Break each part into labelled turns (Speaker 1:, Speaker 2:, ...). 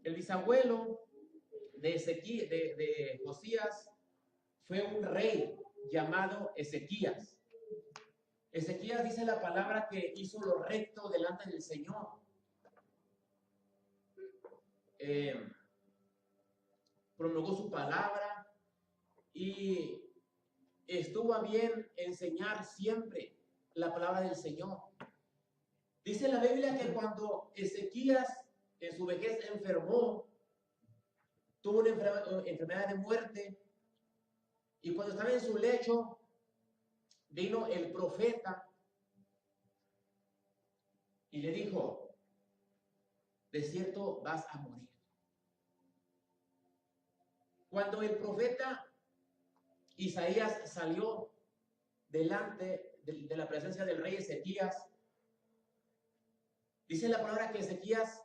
Speaker 1: El bisabuelo de Josías fue un rey llamado Ezequías. Ezequías dice la palabra que hizo lo recto delante del Señor. Promulgó su palabra y estuvo a bien enseñar siempre la palabra del Señor. Dice la Biblia que cuando Ezequías en su vejez enfermó, tuvo una enfermedad de muerte, y cuando estaba en su lecho, vino el profeta y le dijo: de cierto vas a morir. Cuando el profeta Isaías salió delante de la presencia del rey Ezequías, dice la palabra que Ezequías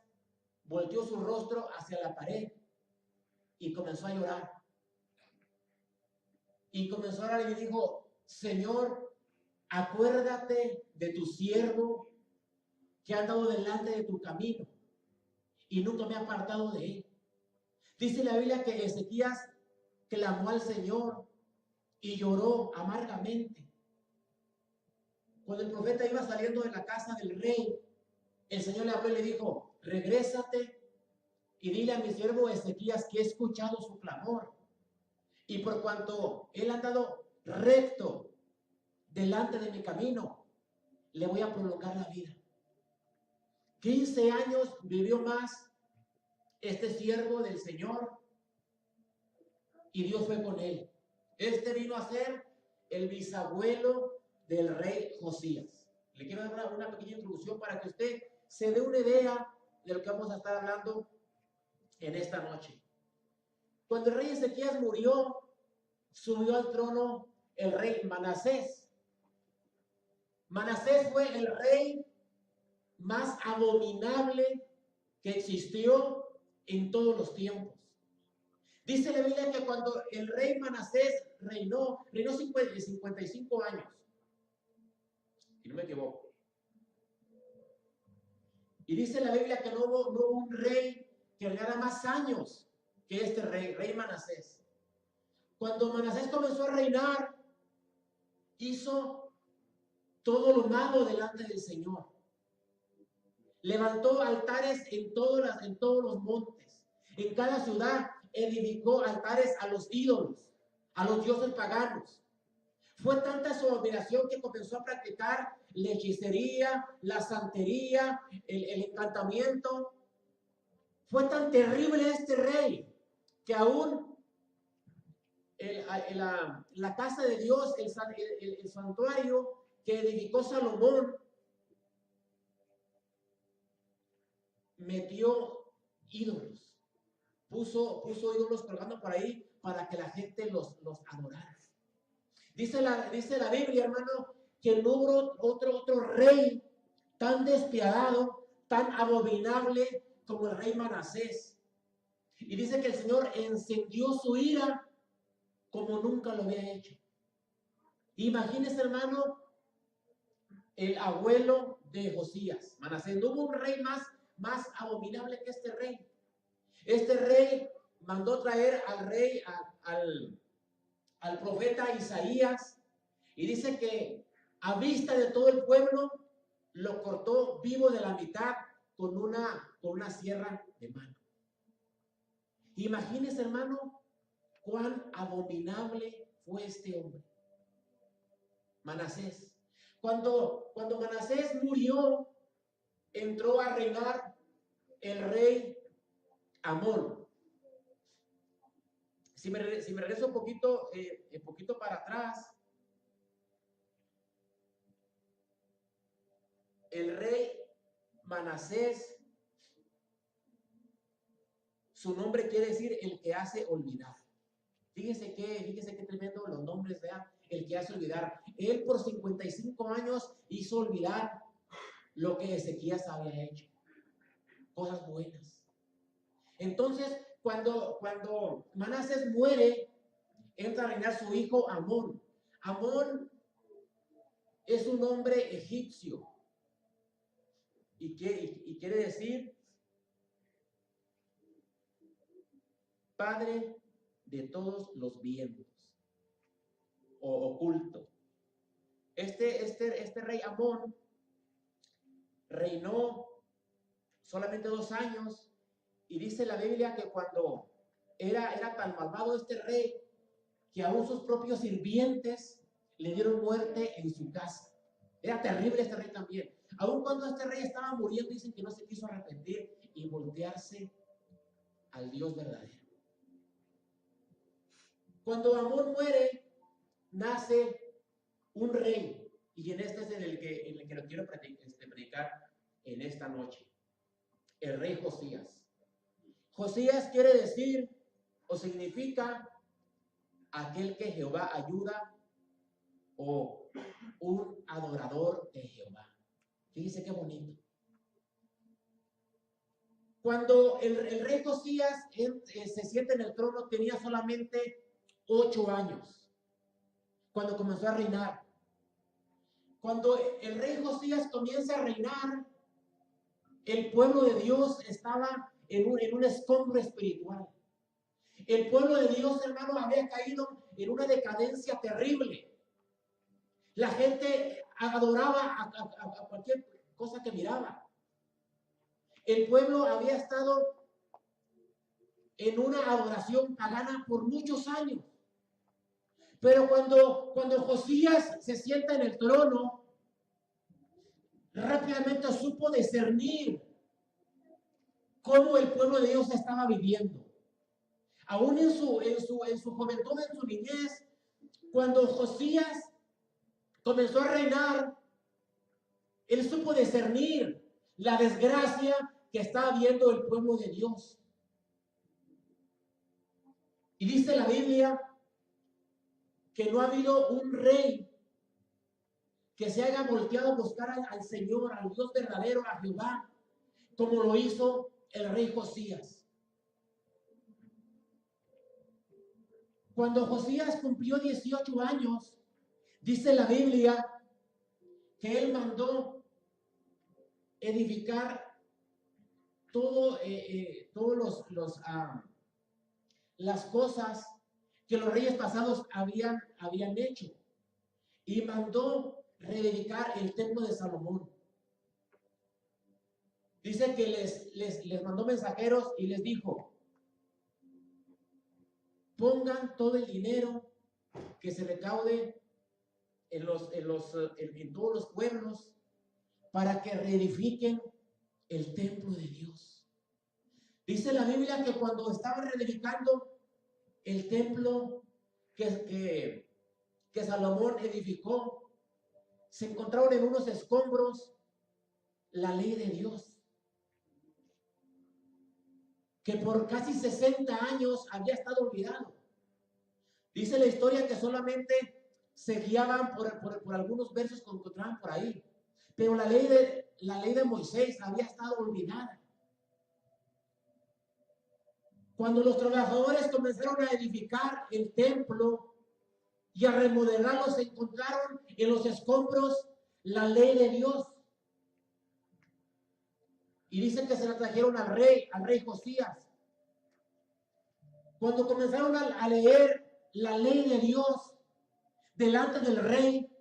Speaker 1: volteó su rostro hacia la pared y comenzó a llorar. Y comenzó a orar y le dijo: Señor, acuérdate de tu siervo que ha andado delante de tu camino y nunca me ha apartado de él. Dice la Biblia que Ezequías clamó al Señor y lloró amargamente. Cuando el profeta iba saliendo de la casa del rey, el Señor le habló y le dijo: regrésate y dile a mi siervo Ezequías que he escuchado su clamor, y por cuanto él ha andado recto delante de mi camino, le voy a prolongar la vida. 15 años vivió más este siervo del Señor y Dios fue con él. Este vino a ser el bisabuelo del rey Josías. Le quiero dar una pequeña introducción para que usted se dé una idea de lo que vamos a estar hablando en esta noche. Cuando el rey Ezequías murió, subió al trono el rey Manasés. Manasés fue el rey más abominable que existió en todos los tiempos. Dice la Biblia que cuando el rey Manasés reinó 55 años, si no me equivoco. Y dice la Biblia que no hubo un rey que reinara más años que este rey Manasés. Cuando Manasés comenzó a reinar, hizo todo lo malo delante del Señor. Levantó altares en todos los montes. En cada ciudad edificó altares a los ídolos, a los dioses paganos. Fue tanta su admiración que comenzó a practicar la hechicería, la santería, el encantamiento. Fue tan terrible este rey que aún la casa de Dios, el santuario que edificó Salomón, metió ídolos, puso ídolos colgando por ahí para que la gente los adorara. Dice la Biblia, hermano, que no hubo otro rey tan despiadado, tan abominable como el rey Manasés. Y dice que el Señor encendió su ira como nunca lo había hecho. Imagínese, hermano, el abuelo de Josías, Manasés. No hubo un rey más abominable que este rey. Este rey mandó traer al profeta Isaías, y dice que a vista de todo el pueblo lo cortó vivo de la mitad con una sierra de mano. Imagínese, hermano, cuán abominable fue este hombre, Manasés. Cuando Manasés murió, entró a reinar el rey Amón. Si me regreso un poquito para atrás, el rey Manasés, su nombre quiere decir el que hace olvidar. Fíjese qué tremendo los nombres, vean, el que hace olvidar. Él por 55 años hizo olvidar lo que Ezequías había hecho, cosas buenas. Entonces, cuando Manasés muere, entra a reinar su hijo Amón. Amón es un nombre egipcio y quiere decir padre de todos los vientos, o oculto. Este rey Amón reinó solamente 2 años, y dice la Biblia que cuando era tan malvado este rey, que aún sus propios sirvientes le dieron muerte en su casa. Era terrible este rey también. Aún cuando este rey estaba muriendo, dicen que no se quiso arrepentir y voltearse al Dios verdadero. Cuando Amón muere, nace un rey, y en este es en el que lo quiero predicar en esta noche. El rey Josías. Josías quiere decir o significa aquel que Jehová ayuda, o un adorador de Jehová. Fíjese qué bonito. Cuando el rey Josías se sienta en el trono, tenía solamente 8 años cuando comenzó a reinar. Cuando el rey Josías comienza a reinar, el pueblo de Dios estaba en un escombro espiritual. El pueblo de Dios, hermano, había caído en una decadencia terrible. La gente adoraba a cualquier cosa que miraba. El pueblo había estado en una adoración pagana por muchos años. Pero cuando Josías se sienta en el trono, rápidamente supo discernir cómo el pueblo de Dios estaba viviendo. Aún en su juventud, en su niñez, cuando Josías comenzó a reinar, él supo discernir la desgracia que estaba viendo el pueblo de Dios. Y dice la Biblia que no ha habido un rey que se haya volteado a buscar al Señor, al Dios verdadero, a Jehová, como lo hizo el rey Josías. Cuando Josías cumplió 18 años, dice la Biblia que él mandó edificar todas las cosas que los reyes pasados habían hecho, y mandó reedificar el templo de Salomón. Dice que les mandó mensajeros y les dijo: pongan todo el dinero que se recaude en todos los pueblos para que reedifiquen el templo de Dios. Dice la Biblia que cuando estaban reedificando el templo que Salomón edificó, se encontraron en unos escombros la ley de Dios, que por casi 60 años había estado olvidado. Dice la historia que solamente se guiaban por algunos versos que encontraban por ahí, pero la ley de Moisés había estado olvidada. Cuando los trabajadores comenzaron a edificar el templo y a remodelarlo, se encontraron en los escombros la ley de Dios. Y dice que se la trajeron al rey Josías. Cuando comenzaron a leer la ley de Dios delante del rey,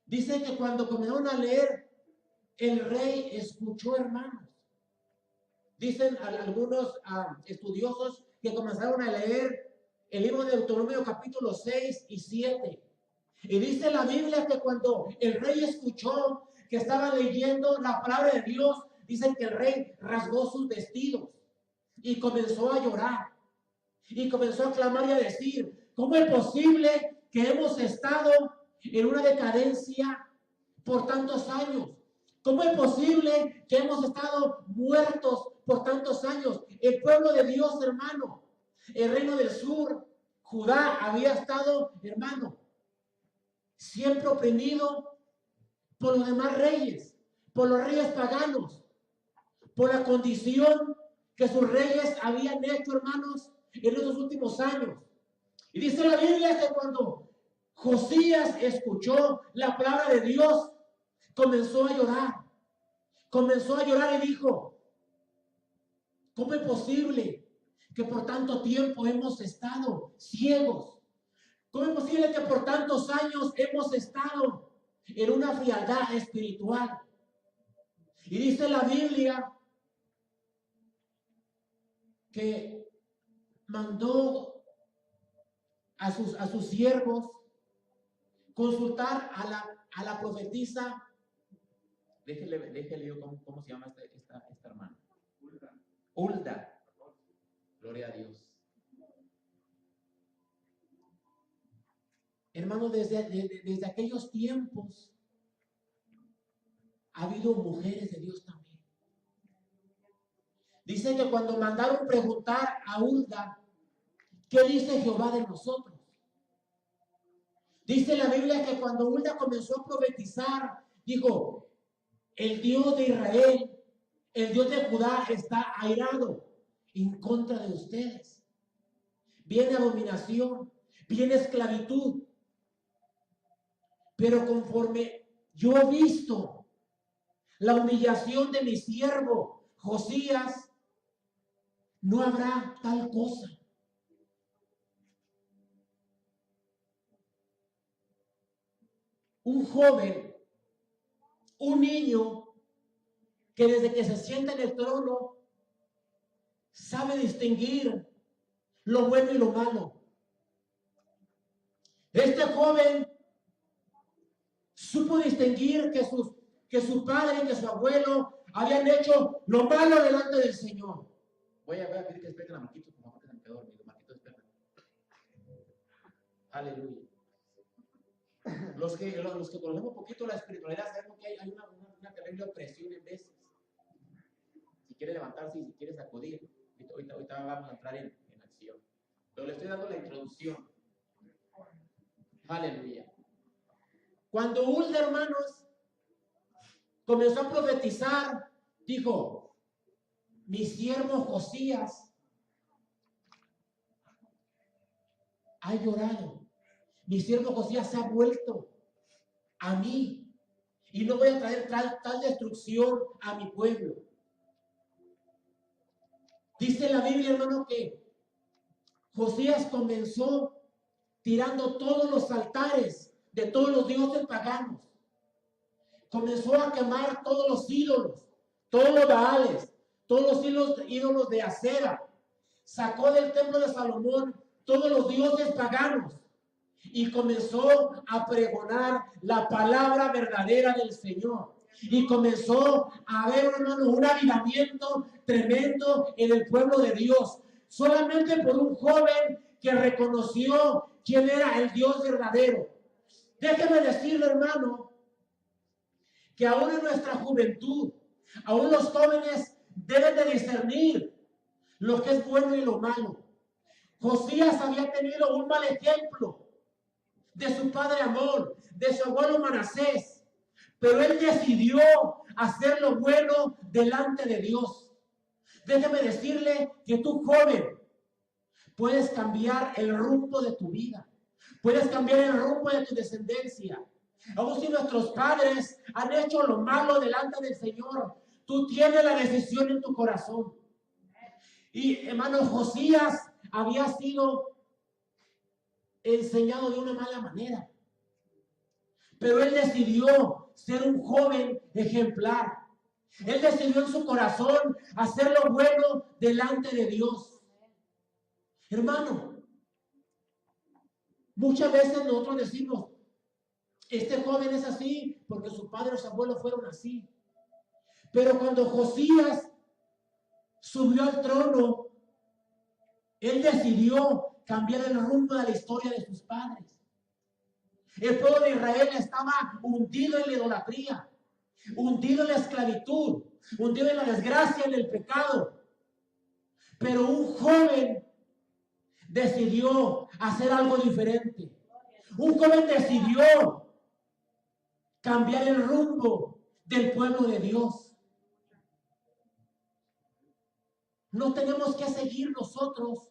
Speaker 1: dice que cuando comenzaron a leer, el rey escuchó, hermanos. Dicen algunos estudiosos que comenzaron a leer el libro de Deuteronomio capítulo 6 y 7. Y dice la Biblia que cuando el rey escuchó que estaba leyendo la palabra de Dios, dicen que el rey rasgó sus vestidos y comenzó a llorar. Y comenzó a clamar y a decir: ¿cómo es posible que hemos estado en una decadencia por tantos años? ¿Cómo es posible que hemos estado muertos por tantos años? El pueblo de Dios, hermano, el reino del sur, Judá, había estado, hermano, siempre oprimido por los demás reyes, por los reyes paganos, por la condición que sus reyes habían hecho, hermanos, en esos últimos años. Y dice la Biblia que cuando Josías escuchó la palabra de Dios, comenzó a llorar y dijo: ¿cómo es posible que por tanto tiempo hemos estado ciegos? ¿Cómo es posible que por tantos años hemos estado en una frialdad espiritual? Y dice la Biblia que mandó a sus siervos consultar a la profetisa. Déjele yo cómo se llama esta hermana. Hulda. Gloria a Dios. Hermano, desde aquellos tiempos ha habido mujeres de Dios también. Dice que cuando mandaron preguntar a Hulda, ¿qué dice Jehová de nosotros? Dice la Biblia que cuando Hulda comenzó a profetizar, dijo, el Dios de Israel, el Dios de Judá está airado en contra de ustedes. Viene abominación, viene esclavitud. Pero conforme yo he visto la humillación de mi siervo Josías, no habrá tal cosa. Un joven, un niño, que desde que se sienta en el trono, sabe distinguir lo bueno y lo malo. Este joven supo distinguir que su padre y que su abuelo habían hecho lo malo delante del Señor. Voy a pedir que esperen a Marquito, por favor, que se me quedó dormido. Marquito, espera. Aleluya. Los que conocemos un poquito la espiritualidad sabemos que hay una terrible opresión en veces. Si quiere levantarse y si quiere sacudir, ahorita vamos a entrar en acción. Pero le estoy dando la introducción. Aleluya. Cuando Hulda, hermanos, comenzó a profetizar, dijo, mi siervo Josías ha llorado. Mi siervo Josías se ha vuelto a mí y no voy a traer tal destrucción a mi pueblo. Dice la Biblia, hermano, que Josías comenzó tirando todos los altares de todos los dioses paganos. Comenzó a quemar todos los ídolos, todos los baales, todos los ídolos de acera. Sacó del templo de Salomón todos los dioses paganos y comenzó a pregonar la palabra verdadera del Señor. Y comenzó a haber, hermano, un avivamiento tremendo en el pueblo de Dios. Solamente por un joven que reconoció quién era el Dios verdadero. Déjeme decirle, hermano, que aún en nuestra juventud, aún los jóvenes deben de discernir lo que es bueno y lo malo. Josías había tenido un mal ejemplo de su padre Amón, de su abuelo Manasés, pero él decidió hacer lo bueno delante de Dios. Déjeme decirle que tú, joven, puedes cambiar el rumbo de tu vida, puedes cambiar el rumbo de tu descendencia. Aun si nuestros padres han hecho lo malo delante del Señor, tú tienes la decisión en tu corazón. Y hermano, Josías había sido enseñado de una mala manera, pero él decidió ser un joven ejemplar. Él decidió en su corazón hacer lo bueno delante de Dios. Hermano, muchas veces nosotros decimos, este joven es así porque su padre o su abuelo fueron así. Pero cuando Josías subió al trono, él decidió cambiar el rumbo de la historia de sus padres. El pueblo de Israel estaba hundido en la idolatría, hundido en la esclavitud, hundido en la desgracia, en el pecado. Pero un joven decidió hacer algo diferente. Un joven decidió cambiar el rumbo del pueblo de Dios. No tenemos que seguir nosotros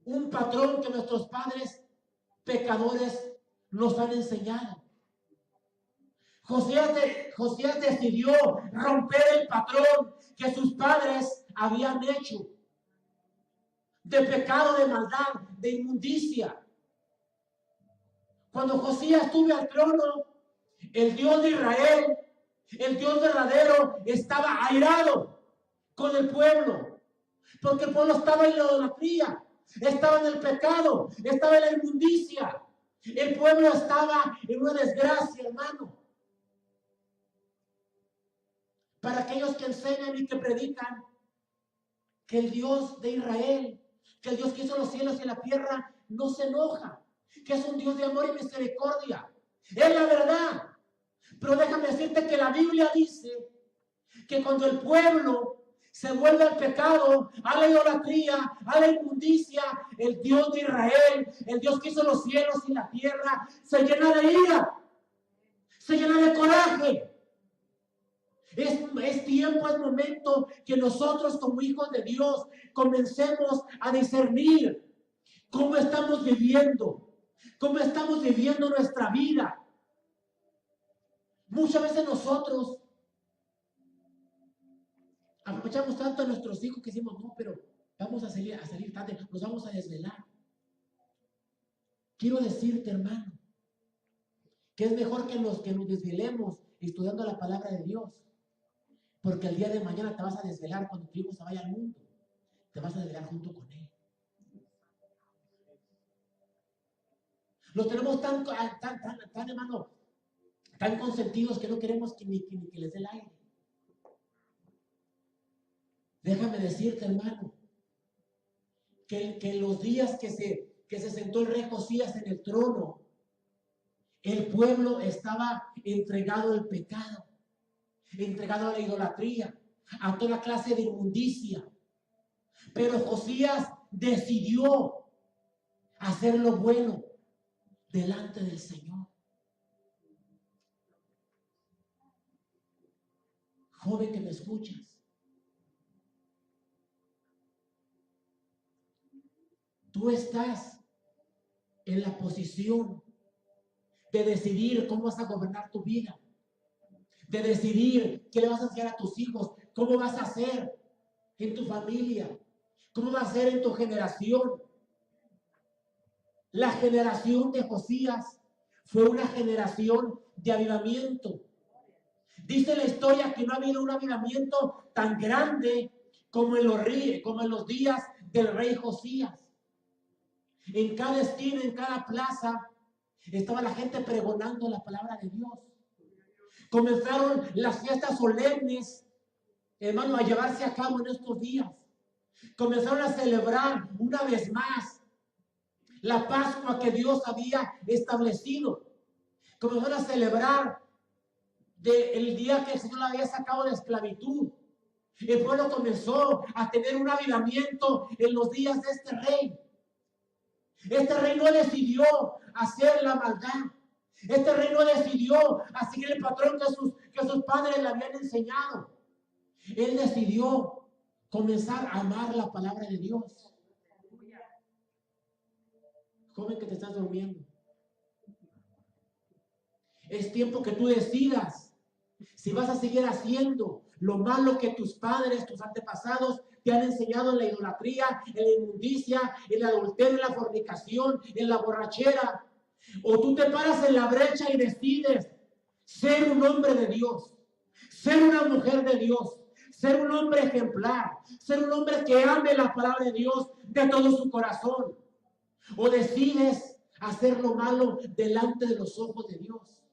Speaker 1: un patrón que nuestros padres pecadores nos han enseñado. Josías decidió romper el patrón que sus padres habían hecho. de pecado, de maldad, de inmundicia. Cuando Josías sube al trono, el Dios de Israel, el Dios verdadero, estaba airado con el pueblo, porque el pueblo estaba en la idolatría, estaba en el pecado, estaba en la inmundicia. El pueblo estaba en una desgracia, hermano. Para aquellos que enseñan y que predican que el Dios de Israel, que el Dios que hizo los cielos y la tierra, no se enoja, que es un Dios de amor y misericordia. Es la verdad. Pero déjame decirte que la Biblia dice que cuando el pueblo se vuelve al pecado, a la idolatría, a la inmundicia, el Dios de Israel, el Dios que hizo los cielos y la tierra, se llena de ira, se llena de coraje. Es tiempo, es momento que nosotros como hijos de Dios comencemos a discernir cómo estamos viviendo nuestra vida. Muchas veces nosotros aprovechamos tanto a nuestros hijos que decimos, no, pero vamos a salir tarde, nos vamos a desvelar. Quiero decirte, hermano, que es mejor que nos desvelemos estudiando la palabra de Dios. Porque el día de mañana te vas a desvelar cuando tu hijo se vaya al mundo. Te vas a desvelar junto con él. Los tenemos tan hermano, tan consentidos que no queremos que ni que les dé el aire. Déjame decirte, hermano, que en los días que se sentó el rey Josías en el trono, el pueblo estaba entregado al pecado, entregado a la idolatría, a toda clase de inmundicia. Pero Josías decidió hacer lo bueno delante del Señor. Joven que me escuchas, tú estás en la posición de decidir cómo vas a gobernar tu vida, de decidir qué le vas a enseñar a tus hijos, cómo vas a hacer en tu familia, cómo va a ser en tu generación. La generación de Josías fue una generación de avivamiento. Dice la historia que no ha habido un avivamiento tan grande como en los días del rey Josías. En cada esquina, en cada plaza, estaba la gente pregonando la palabra de Dios. Comenzaron las fiestas solemnes, hermano, a llevarse a cabo en estos días. Comenzaron a celebrar una vez más la Pascua que Dios había establecido. Comenzaron a celebrar el día que el Señor la había sacado de esclavitud. El pueblo comenzó a tener un avivamiento en los días de este rey. Este rey no decidió hacer la maldad. Este rey no decidió a seguir el patrón que sus padres le habían enseñado. Él decidió comenzar a amar la palabra de Dios. Joven que te estás durmiendo, es tiempo que tú decidas si vas a seguir haciendo lo malo que tus padres, tus antepasados te han enseñado en la idolatría, en la inmundicia, en el adulterio, en la fornicación, en la borrachera. O tú te paras en la brecha y decides ser un hombre de Dios, ser una mujer de Dios, ser un hombre ejemplar, ser un hombre que ame la palabra de Dios de todo su corazón. O decides hacer lo malo delante de los ojos de Dios.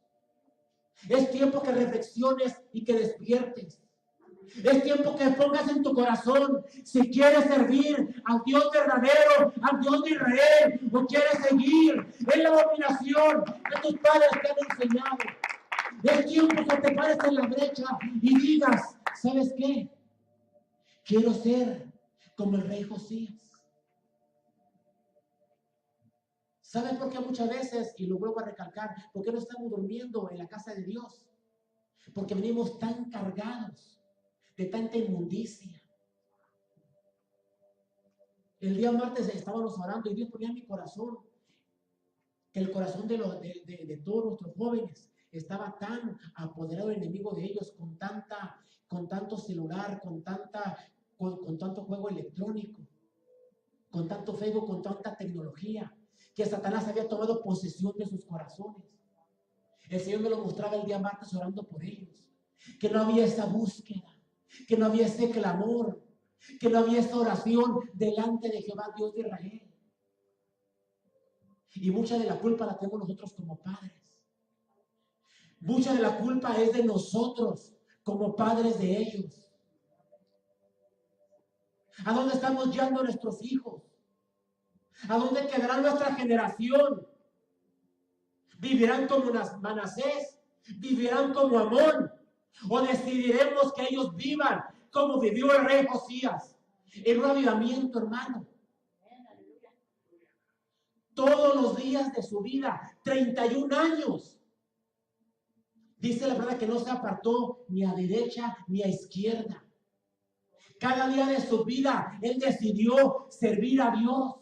Speaker 1: Es tiempo que reflexiones y que despiertes. Es tiempo que pongas en tu corazón si quieres servir al Dios verdadero, al Dios de Israel, o quieres seguir en la dominación que tus padres te han enseñado. Es tiempo que te pares en la brecha y digas, ¿sabes qué? Quiero ser como el rey Josías. ¿Sabes por qué muchas veces, y lo vuelvo a recalcar, por qué no estamos durmiendo en la casa de Dios? Porque venimos tan cargados de tanta inmundicia. El día martes estábamos orando y Dios ponía en mi corazón que el corazón de todos nuestros jóvenes estaba tan apoderado del enemigo de ellos con tanto celular, con tanto juego electrónico, con tanto Facebook, con tanta tecnología, que Satanás había tomado posesión de sus corazones. El Señor me lo mostraba el día martes orando por ellos, que no había esa búsqueda, que no había ese clamor, que no había esa oración delante de Jehová, Dios de Israel. Y mucha de la culpa la tenemos nosotros como padres. Mucha de la culpa es de nosotros como padres de ellos. ¿A dónde estamos guiando a nuestros hijos? ¿A dónde quedará nuestra generación? ¿Vivirán como Manasés? ¿Vivirán como Amón? ¿O decidiremos que ellos vivan como vivió el rey Josías? En un avivamiento, hermano. Todos los días de su vida, 31 años. Dice la verdad que no se apartó ni a derecha ni a izquierda. Cada día de su vida, él decidió servir a Dios,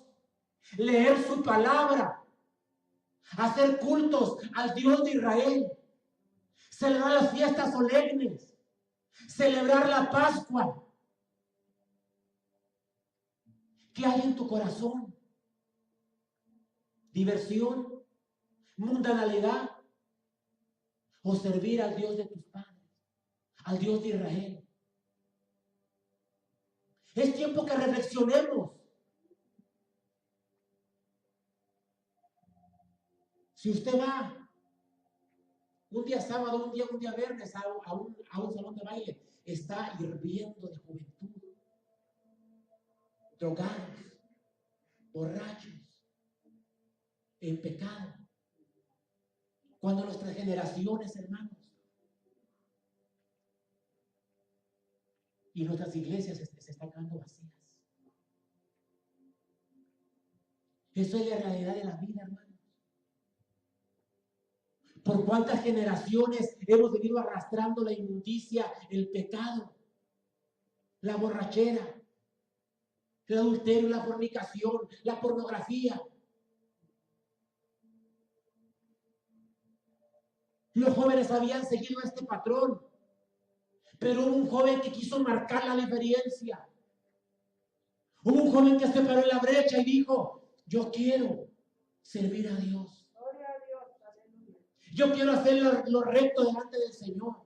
Speaker 1: leer su palabra, hacer cultos al Dios de Israel, celebrar las fiestas solemnes, celebrar la Pascua. ¿Qué hay en tu corazón? ¿Diversión? ¿Mundanalidad? ¿O servir al Dios de tus padres, al Dios de Israel? Es tiempo que reflexionemos. Si usted va un día sábado, un día viernes a un salón de baile, está hirviendo de juventud, drogados, borrachos, en pecado. Cuando nuestras generaciones, hermanos, y nuestras iglesias se están quedando vacías. Eso es la realidad de la vida, hermanos. ¿Por cuántas generaciones hemos venido arrastrando la inmundicia, el pecado, la borrachera, el adulterio, la fornicación, la pornografía? Los jóvenes habían seguido este patrón, pero hubo un joven que quiso marcar la diferencia. Hubo un joven que se paró en la brecha y dijo: yo quiero servir a Dios. Yo quiero hacer lo recto delante del Señor.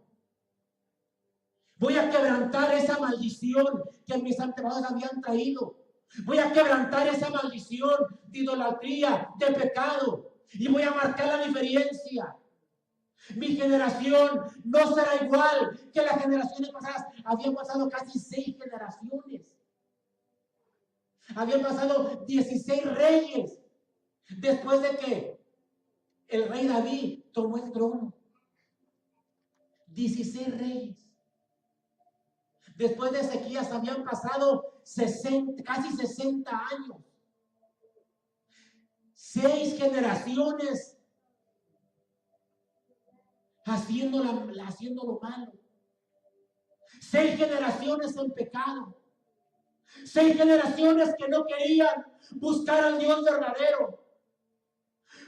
Speaker 1: Voy a quebrantar esa maldición que mis antepasados habían traído. Voy a quebrantar esa maldición de idolatría, de pecado. Y voy a marcar la diferencia. Mi generación no será igual que las generaciones pasadas. Habían pasado casi 6 generaciones. Habían pasado 16 reyes después de que el rey David tomó el trono. 16 reyes. Después de Ezequías habían pasado casi 60 años. 6 generaciones haciendo lo malo. 6 generaciones en pecado. 6 generaciones que no querían buscar al Dios verdadero.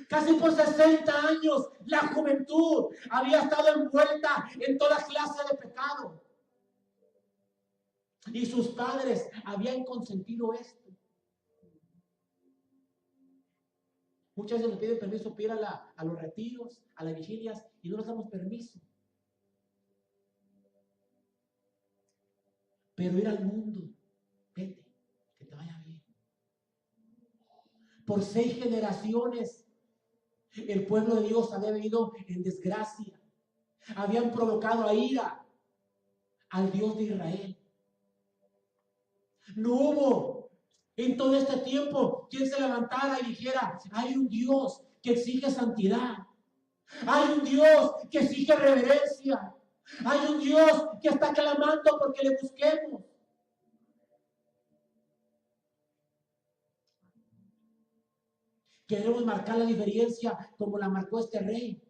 Speaker 1: Casi por 60 años la juventud había estado envuelta en toda clase de pecado. Y sus padres habían consentido esto. Muchas veces nos piden permiso para ir a los retiros, a las vigilias, y no nos damos permiso. Pero ir al mundo, vete, que te vaya bien. Por 6 generaciones, el pueblo de Dios había vivido en desgracia. Habían provocado a ira al Dios de Israel. No hubo en todo este tiempo quien se levantara y dijera: hay un Dios que exige santidad. Hay un Dios que exige reverencia. Hay un Dios que está clamando porque le busquemos. Queremos marcar la diferencia como la marcó este rey.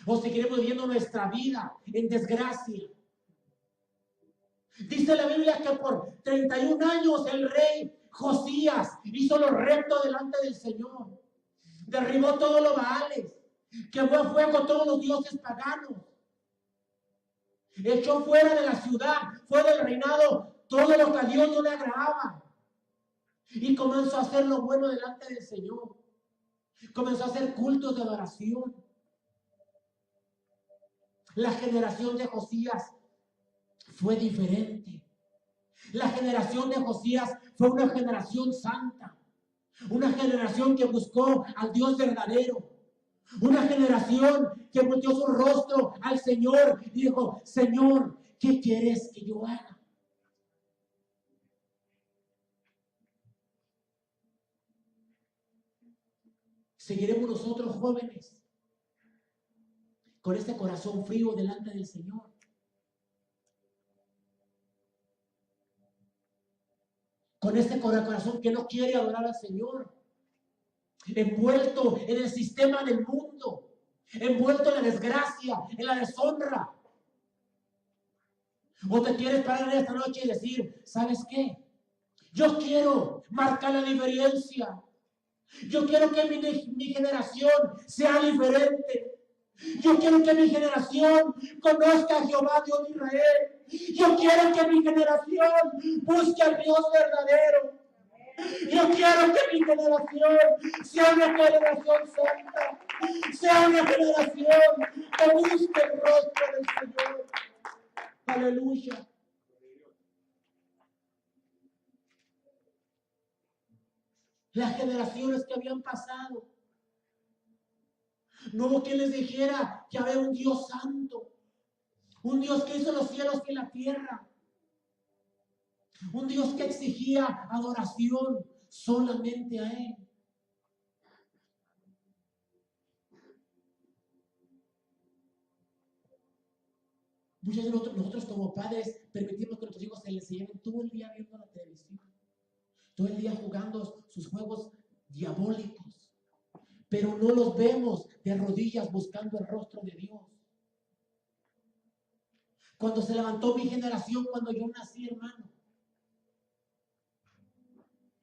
Speaker 1: O seguiremos viviendo nuestra vida en desgracia. Dice la Biblia que por 31 años el rey Josías hizo lo recto delante del Señor. Derribó todos los baales, quemó a fuego todos los dioses paganos. Echó fuera de la ciudad, fuera del reinado, todo lo que a Dios no le agradaba. Y comenzó a hacer lo bueno delante del Señor. Comenzó a hacer cultos de adoración. La generación de Josías fue diferente. La generación de Josías fue una generación santa. Una generación que buscó al Dios verdadero. Una generación que volteó su rostro al Señor y dijo: Señor, ¿qué quieres que yo haga? Seguiremos nosotros, jóvenes, con este corazón frío delante del Señor. Con este corazón que no quiere adorar al Señor. Envuelto en el sistema del mundo. Envuelto en la desgracia, en la deshonra. O te quieres parar en esta noche y decir: ¿sabes qué? Yo quiero marcar la diferencia. Yo quiero que mi generación sea diferente. Yo quiero que mi generación conozca a Jehová, Dios de Israel. Yo quiero que mi generación busque al Dios verdadero. Yo quiero que mi generación sea una generación santa, sea una generación que busque el rostro del Señor. Aleluya. Las generaciones que habían pasado, no hubo quien les dijera que había un Dios santo, un Dios que hizo los cielos y la tierra, un Dios que exigía adoración solamente a Él. Muchos de nosotros como padres permitimos que nuestros hijos se les lleven todo el día viendo la televisión, todo el día jugando sus juegos diabólicos, pero no los vemos de rodillas buscando el rostro de Dios. Cuando se levantó mi generación, cuando yo nací, hermano,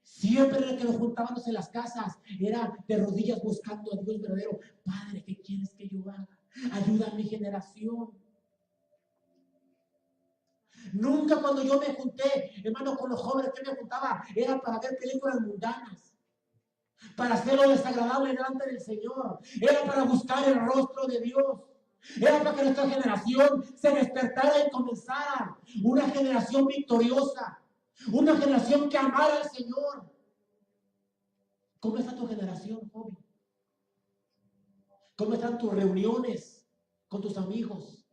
Speaker 1: siempre que nos juntábamos en las casas, era de rodillas buscando a Dios verdadero. Padre, ¿qué quieres que yo haga? Ayuda a mi generación. Nunca cuando yo me junté, hermano, con los jóvenes que me juntaba, era para ver películas mundanas, para hacer lo desagradable delante del Señor, era para buscar el rostro de Dios, era para que nuestra generación se despertara y comenzara una generación victoriosa, una generación que amara al Señor. ¿Cómo está tu generación, joven? ¿Cómo están tus reuniones con tus amigos?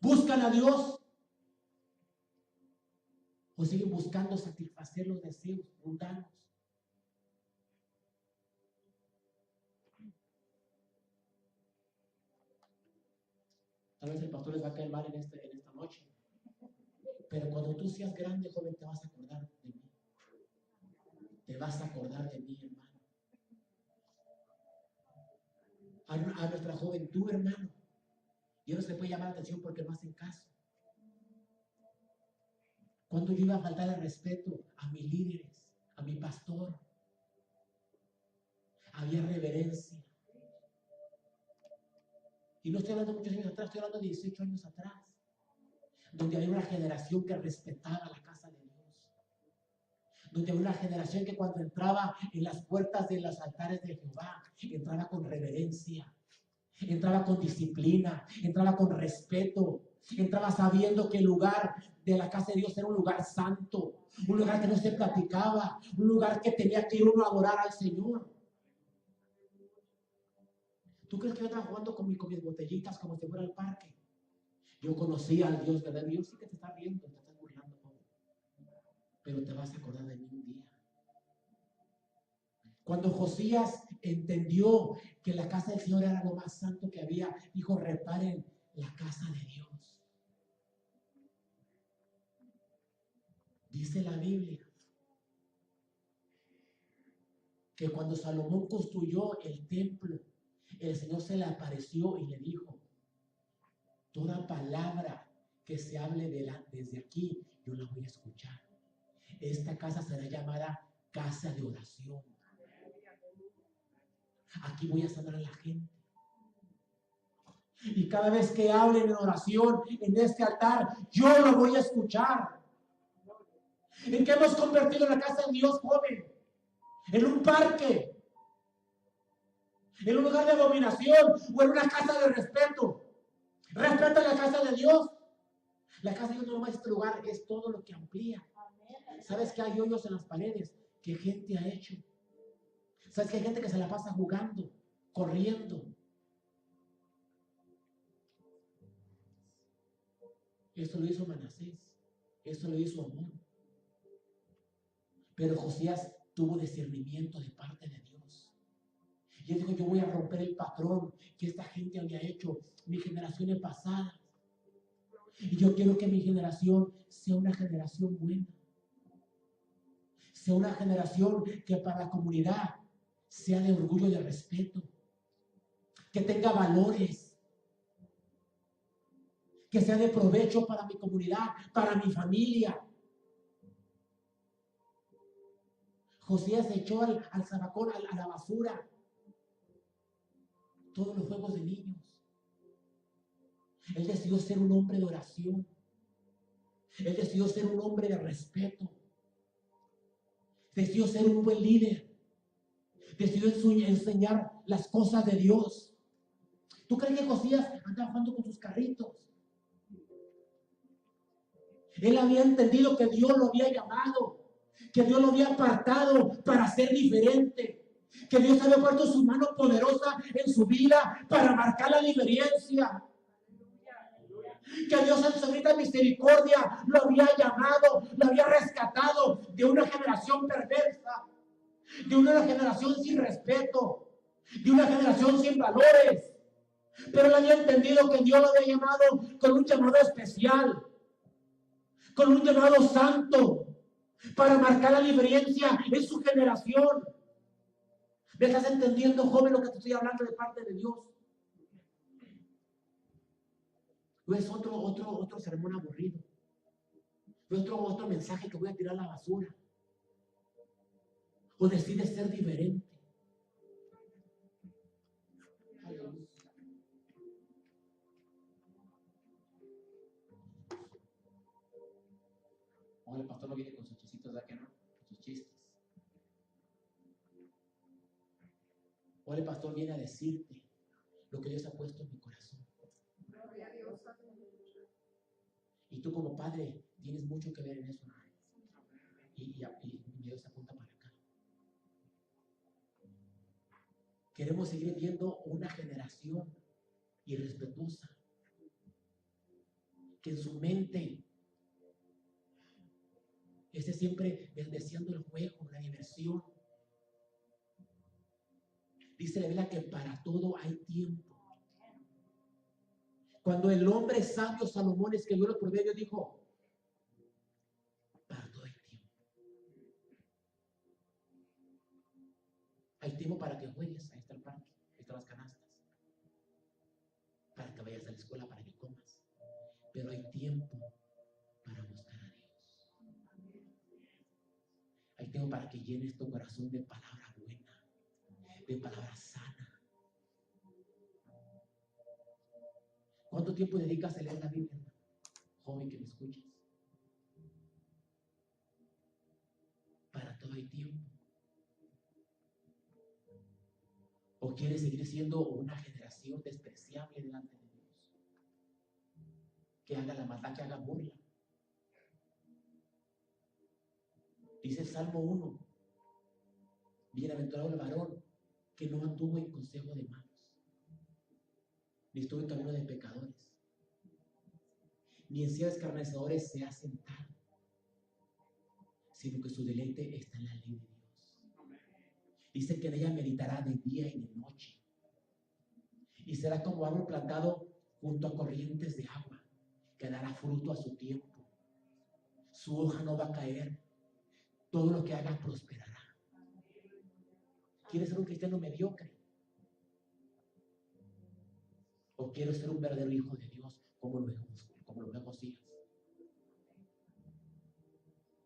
Speaker 1: ¿Buscan a Dios? ¿O siguen buscando satisfacer los deseos mundanos? Tal vez el pastor les va a caer mal en esta noche. Pero cuando tú seas grande, joven, te vas a acordar de mí. Te vas a acordar de mí, hermano. A nuestra juventud, hermano, Dios no se puede llamar la atención porque no hacen caso. Cuando yo iba a faltar el respeto a mis líderes, a mi pastor, había reverencia. Y no estoy hablando de muchos años atrás, estoy hablando de 18 años atrás, donde había una generación que respetaba la casa de Dios, donde había una generación que cuando entraba en las puertas de los altares de Jehová, entraba con reverencia, entraba con disciplina, entraba con respeto, entraba sabiendo que el lugar de la casa de Dios era un lugar santo, un lugar que no se platicaba, un lugar que tenía que ir uno a adorar al Señor. ¿Tú crees que yo estaba jugando con mis botellitas como si fuera al parque? Yo conocía al Dios verdadero. Yo sí que te está riendo, te estás burlando, joven, pero te vas a acordar de mí un día. Cuando Josías entendió que la casa del Señor era lo más santo que había, dijo: reparen la casa de Dios. Dice la Biblia que cuando Salomón construyó el templo, el Señor se le apareció y le dijo: toda palabra que se hable desde aquí, yo la voy a escuchar. Esta casa será llamada casa de oración. Aquí voy a sanar a la gente. Y cada vez que hablen en oración en este altar, yo lo voy a escuchar. ¿En qué hemos convertido la casa de Dios, joven? En un parque, en un lugar de abominación o en una casa de respeto. Respeta la casa de Dios. La casa de Dios no es este lugar, es todo lo que amplía. ¿Sabes que hay hoyos en las paredes? ¿Qué gente ha hecho? ¿Sabes que hay gente que se la pasa jugando, corriendo? Eso lo hizo Manasés, eso lo hizo Amón. Pero Josías tuvo discernimiento de parte de Dios. Y él dijo, yo voy a romper el patrón que esta gente había hecho mis generaciones pasadas. Y yo quiero que mi generación sea una generación buena. Sea una generación que para la comunidad sea de orgullo y de respeto. Que tenga valores. Que sea de provecho para mi comunidad, para mi familia. Josías echó al zafacón, a la basura, todos los juegos de niños. Él decidió ser un hombre de oración. Él decidió ser un hombre de respeto. Decidió ser un buen líder. Decidió enseñar las cosas de Dios. ¿Tú crees que Josías andaba jugando con sus carritos? Él había entendido que Dios lo había llamado, que Dios lo había apartado para ser diferente, que Dios había puesto su mano poderosa en su vida para marcar la diferencia. Que Dios en su grita misericordia lo había llamado, lo había rescatado de una generación perversa, de una generación sin respeto, de una generación sin valores. Pero él había entendido que Dios lo había llamado con un llamado especial, con un llamado santo, para marcar la diferencia en su generación. ¿Me estás entendiendo, joven, lo que te estoy hablando de parte de Dios? No es otro sermón aburrido. No es otro mensaje que voy a tirar a la basura. O decides ser diferente. Ahora el pastor no viene con sus chisitos, ¿verdad que no? Con sus chistes. Ahora el pastor viene a decirte lo que Dios ha puesto en mi corazón. Y tú como padre tienes mucho que ver en eso. Y Dios apunta para acá. Queremos seguir viendo una generación irrespetuosa que en su mente esté siempre deseando el juego, la diversión. Dice la Biblia que para todo hay tiempo. Cuando el hombre sabio Salomón escribió los proverbios, dijo, para todo hay tiempo. Hay tiempo para que juegues, ahí está el parque, ahí están las canastas. Para que vayas a la escuela, para que comas. Pero hay tiempo para buscar a Dios. Hay tiempo para que llenes tu corazón de palabra buena, de palabra sana. ¿Cuánto tiempo dedicas a leer la Biblia, joven que me escuchas? Para todo hay tiempo. ¿O quieres seguir siendo una generación despreciable delante de Dios? Que haga la maldad, que haga burla. Dice el Salmo 1, bienaventurado el varón que no anduvo en consejo de malos, ni estuvo en camino de pecadores, ni en silla de escarnecedores se ha sentado, sino que su deleite está en la ley de Dios. Dice que en ella meditará de día y de noche, y será como árbol plantado junto a corrientes de agua, que dará fruto a su tiempo. Su hoja no va a caer, todo lo que haga prosperará. ¿Quieres ser un cristiano mediocre? ¿O quieres ser un verdadero hijo de Dios como lo fue Josías?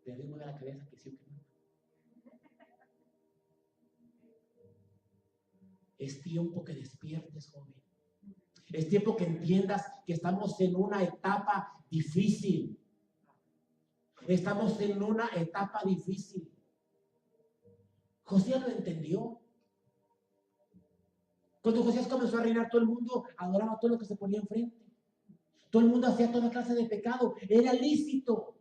Speaker 1: ¿Te mueve la cabeza que sí o que no? Es tiempo que despiertes, joven. Es tiempo que entiendas que estamos en una etapa difícil. Estamos en una etapa difícil. Josías lo entendió. Cuando Josías comenzó a reinar, todo el mundo adoraba todo lo que se ponía enfrente. Todo el mundo hacía toda clase de pecado. Era lícito.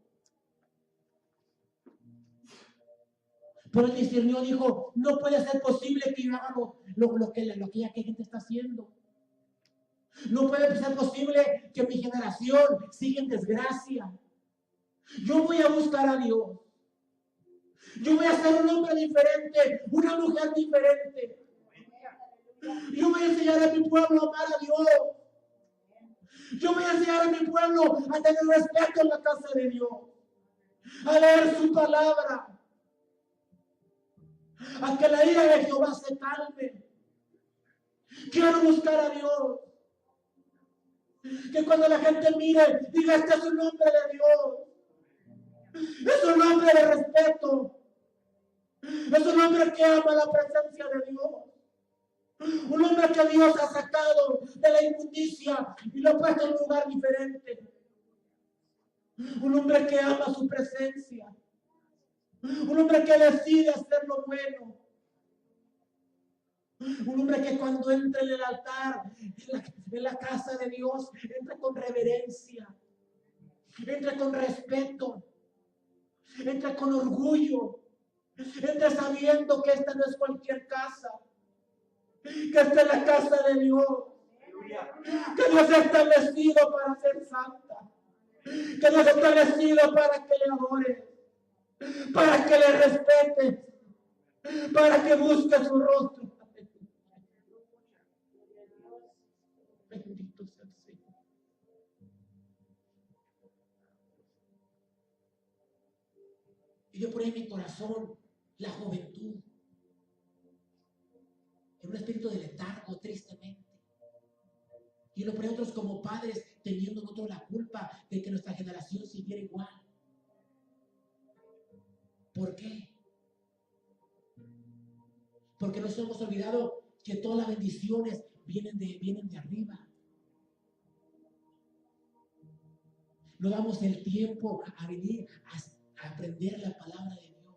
Speaker 1: Pero él discernió, dijo, no puede ser posible que yo haga lo que aquella gente está haciendo. No puede ser posible que mi generación siga en desgracia. Yo voy a buscar a Dios. Yo voy a ser un hombre diferente, una mujer diferente. Yo voy a enseñar a mi pueblo a amar a Dios. Yo voy a enseñar a mi pueblo a tener respeto en la casa de Dios, a leer su palabra, a que la ira de Jehová se calme. Quiero buscar a Dios. Que cuando la gente mire, diga, este es un hombre de Dios. Es un hombre de respeto. Es un hombre que ama la presencia de Dios. Un hombre que Dios ha sacado de la inmundicia y lo ha puesto en un lugar diferente. Un hombre que ama su presencia. Un hombre que decide hacer lo bueno. Un hombre que cuando entra en el altar, en la casa de Dios, entra con reverencia, entra con respeto, entra con orgullo, entra sabiendo que esta no es cualquier casa, que esta es la casa de Dios, que Dios ha establecido para ser santa, que Dios ha establecido para que le adores, para que le respetes, para que busques su rostro. Bendito sea el Señor. Y yo ponía en mi corazón la juventud, en un espíritu de letargo, tristemente. Y lo ponía otros como padres, teniendo nosotros la culpa de que nuestra generación siguiera igual. ¿Por qué? Porque nos hemos olvidado que todas las bendiciones vienen de arriba. No damos el tiempo a venir a aprender la palabra de Dios.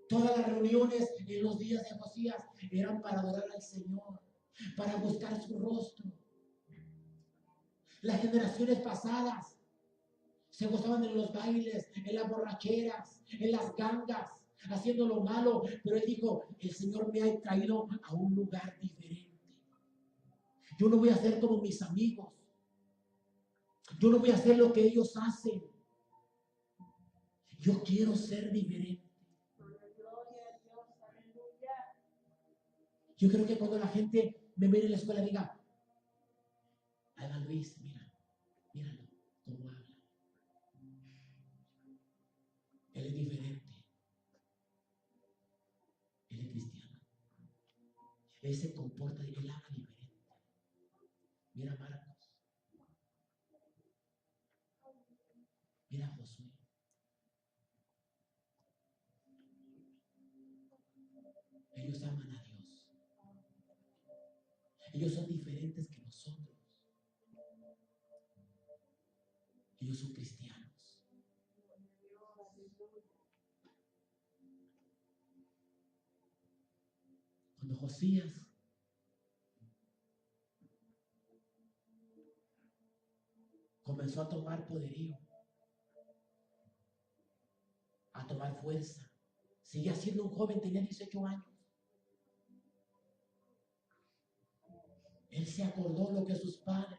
Speaker 1: Todas las reuniones en los días de Josías eran para adorar al Señor, para buscar su rostro. Las generaciones pasadas se gozaban en los bailes, en las borracheras, en las gangas, haciendo lo malo, pero él dijo, el Señor me ha traído a un lugar diferente. Yo no voy a hacer como mis amigos. Yo no voy a hacer lo que ellos hacen. Yo quiero ser diferente. Yo creo que cuando la gente me mire en la escuela diga, ahí va Luis, míralo, cómo habla. Él es diferente. Él es cristiano. Él se comporta, él habla diferente. Mira Marcos. Mira Josué. Ellos aman a Dios. Ellos son diferentes que nosotros. Ellos son cristianos. Cuando Josías comenzó a tomar poderío, a tomar fuerza, seguía siendo un joven, tenía 18 años. Él se acordó lo que sus padres,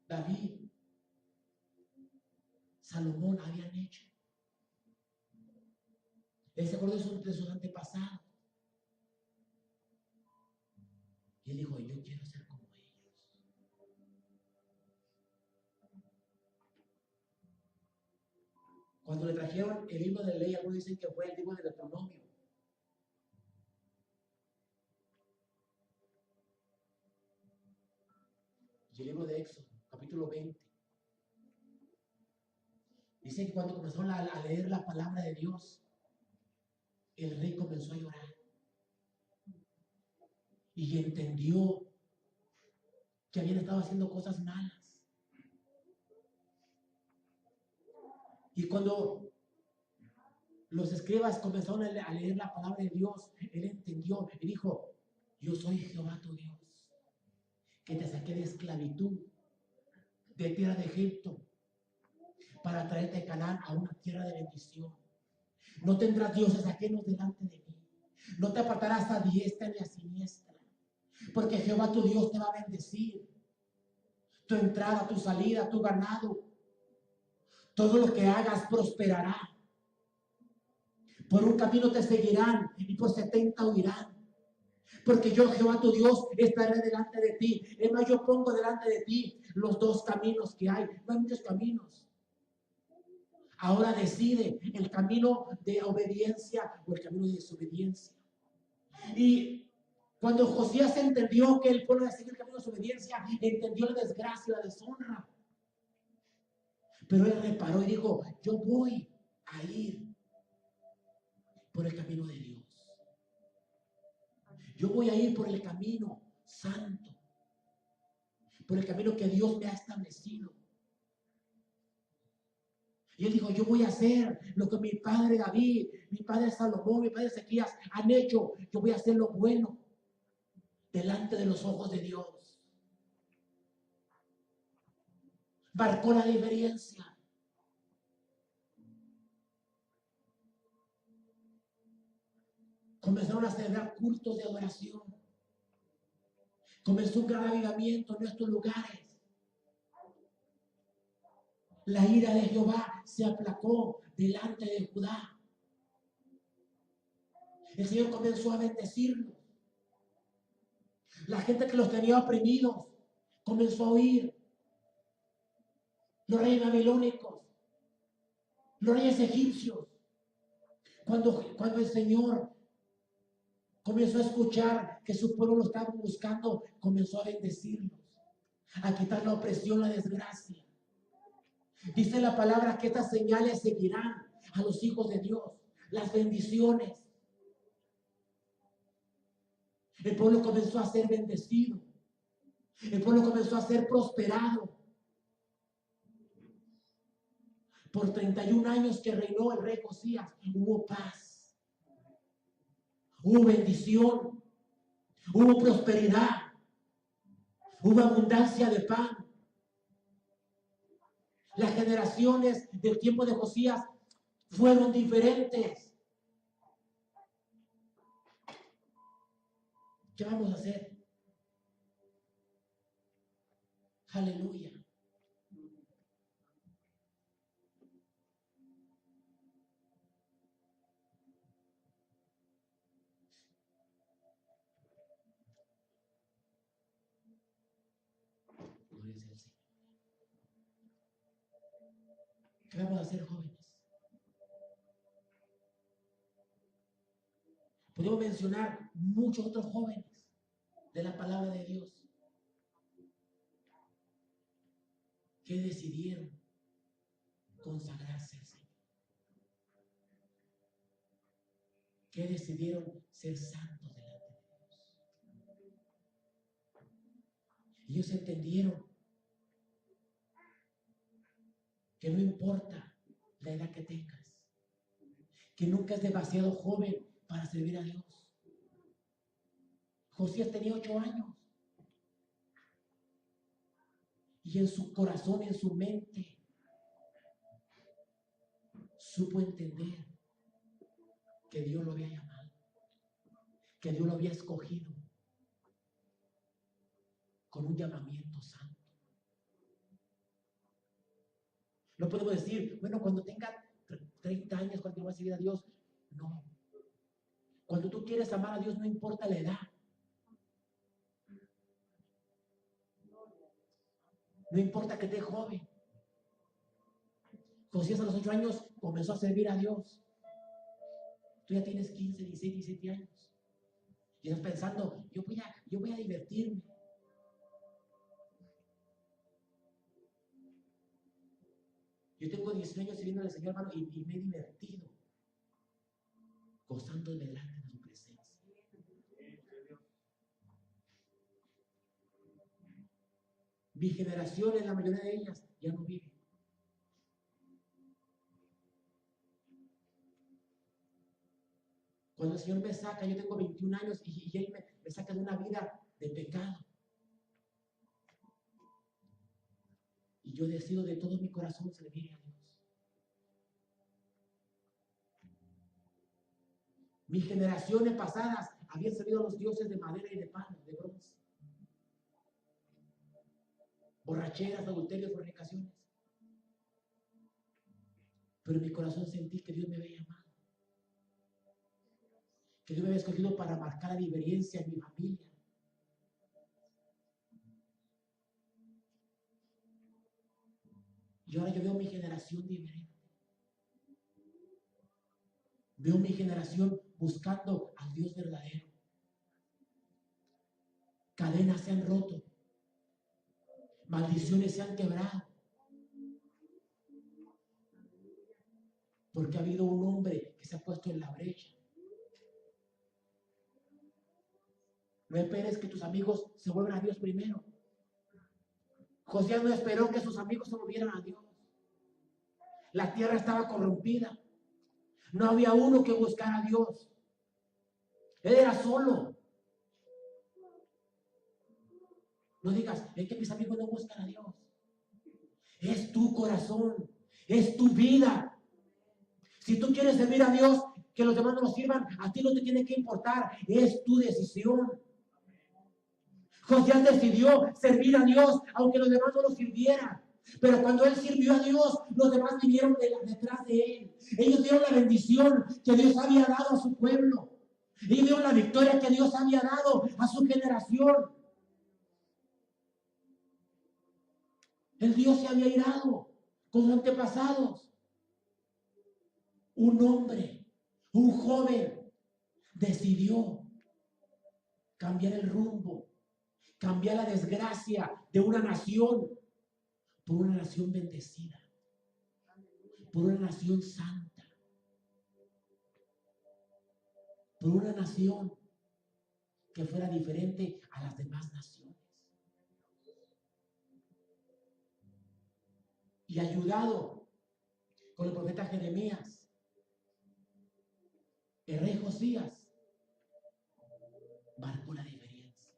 Speaker 1: David, Salomón habían hecho. Él se acordó de sus antepasados. Y él dijo, yo quiero ser como ellos. Cuando le trajeron el libro de ley, algunos dicen que fue el libro de Deuteronomio. Y el libro de Éxodo, capítulo 20. Dice que cuando comenzaron a leer la palabra de Dios, el rey comenzó a llorar. Y entendió que habían estado haciendo cosas malas. Y cuando los escribas comenzaron a leer la palabra de Dios, él entendió y dijo: yo soy Jehová tu Dios, que te saqué de esclavitud, de tierra de Egipto, para traerte a Canaán, a una tierra de bendición. No tendrás dioses ajenos delante de mí. No te apartarás a diestra ni a siniestra, porque Jehová tu Dios te va a bendecir. Tu entrada, tu salida, tu ganado, todo lo que hagas prosperará. Por un camino te seguirán y por 70 huirán. Porque yo, Jehová tu Dios, estaré delante de ti. Es más, yo pongo delante de ti los dos caminos que hay. No hay muchos caminos. Ahora decide el camino de obediencia o el camino de desobediencia. Y cuando Josías entendió que el pueblo iba a seguir el camino de desobediencia, entendió la desgracia, la deshonra. Pero él reparó y dijo: yo voy a ir por el camino de Dios. Yo voy a ir por el camino santo, por el camino que Dios me ha establecido. Y él dijo: yo voy a hacer lo que mi padre David, mi padre Salomón, mi padre Ezequías han hecho. Yo voy a hacer lo bueno delante de los ojos de Dios. Marcó la diferencia. Comenzaron a celebrar cultos de adoración. Comenzó un gran avivamiento en nuestros lugares. La ira de Jehová se aplacó delante de Judá. El Señor comenzó a bendecirlos. La gente que los tenía oprimidos comenzó a oír. Los reyes babilónicos, los reyes egipcios. Cuando el Señor comenzó a escuchar que su pueblo lo estaba buscando, comenzó a bendecirlos, a quitar la opresión, la desgracia. Dice la palabra que estas señales seguirán a los hijos de Dios, las bendiciones. El pueblo comenzó a ser bendecido. El pueblo comenzó a ser prosperado. Por 31 años que reinó el rey Josías, hubo paz, hubo bendición, hubo prosperidad, hubo abundancia de pan. Las generaciones del tiempo de Josías fueron diferentes. ¿Qué vamos a hacer? Aleluya. Gloria sea al Señor. ¿Qué vamos a hacer, jóvenes? Podemos mencionar muchos otros jóvenes de la palabra de Dios que decidieron consagrarse al Señor, que decidieron ser santos delante de Dios. Ellos entendieron que no importa la edad que tengas, que nunca es demasiado joven para servir a Dios. Josías tenía 8 años y en su corazón, en su mente, supo entender que Dios lo había llamado, que Dios lo había escogido con un llamamiento santo. No podemos decir: bueno, cuando tenga 30 años, cuando voy a servir a Dios. No. Cuando tú quieres amar a Dios, no importa la edad. No importa que estés joven. Josías a los 8 años comenzó a servir a Dios. Tú ya tienes 15, 16, 17 años. Y estás pensando: yo voy a divertirme. Yo tengo 19 años sirviendo al Señor, hermano, y me he divertido gozándome delante de su presencia. Mi generación, en la mayoría de ellas, ya no vive. Cuando el Señor me saca, yo tengo 21 años y Él me saca de una vida de pecado. Y yo decido de todo mi corazón servir a Dios. Mis generaciones pasadas habían servido a los dioses de madera y de pan, de bronce. Borracheras, adulterios, fornicaciones. Pero en mi corazón sentí que Dios me había llamado. Que Dios me había escogido para marcar la diferencia en mi familia. Y ahora yo veo mi generación diferente. Veo mi generación buscando al Dios verdadero. Cadenas se han roto. Maldiciones se han quebrado. Porque ha habido un hombre que se ha puesto en la brecha. No esperes que tus amigos se vuelvan a Dios primero. Josías no esperó que sus amigos se volvieran a Dios. La tierra estaba corrompida. No había uno que buscara a Dios. Él era solo. No digas, es que mis amigos no buscan a Dios. Es tu corazón, es tu vida. Si tú quieres servir a Dios, que los demás no lo sirvan, a ti no te tiene que importar. Es tu decisión. Josías decidió servir a Dios, aunque los demás no lo sirvieran. Pero cuando él sirvió a Dios, los demás vinieron detrás de él. Ellos dieron la bendición que Dios había dado a su pueblo. Ellos dieron la victoria que Dios había dado a su generación. El Dios se había irado con sus antepasados. Un hombre, un joven, decidió cambiar el rumbo, cambiar la desgracia de una nación por una nación bendecida, por una nación santa, por una nación que fuera diferente a las demás naciones. Y ayudado con el profeta Jeremías, el rey Josías marcó la diferencia.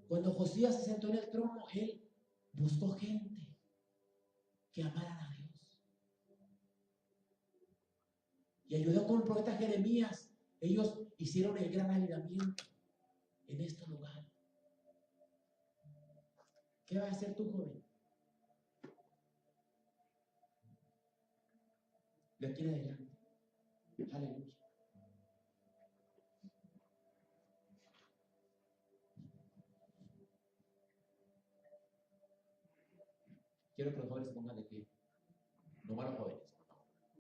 Speaker 1: Cuando Josías se sentó en el trono, él buscó gente que amaran a Dios. Y ayudó con el profeta Jeremías. Ellos hicieron el gran avivamiento en este lugar. ¿Qué vas a hacer tú, joven? De aquí en adelante. Aleluya. Quiero que los jóvenes se pongan de pie. No más los jóvenes.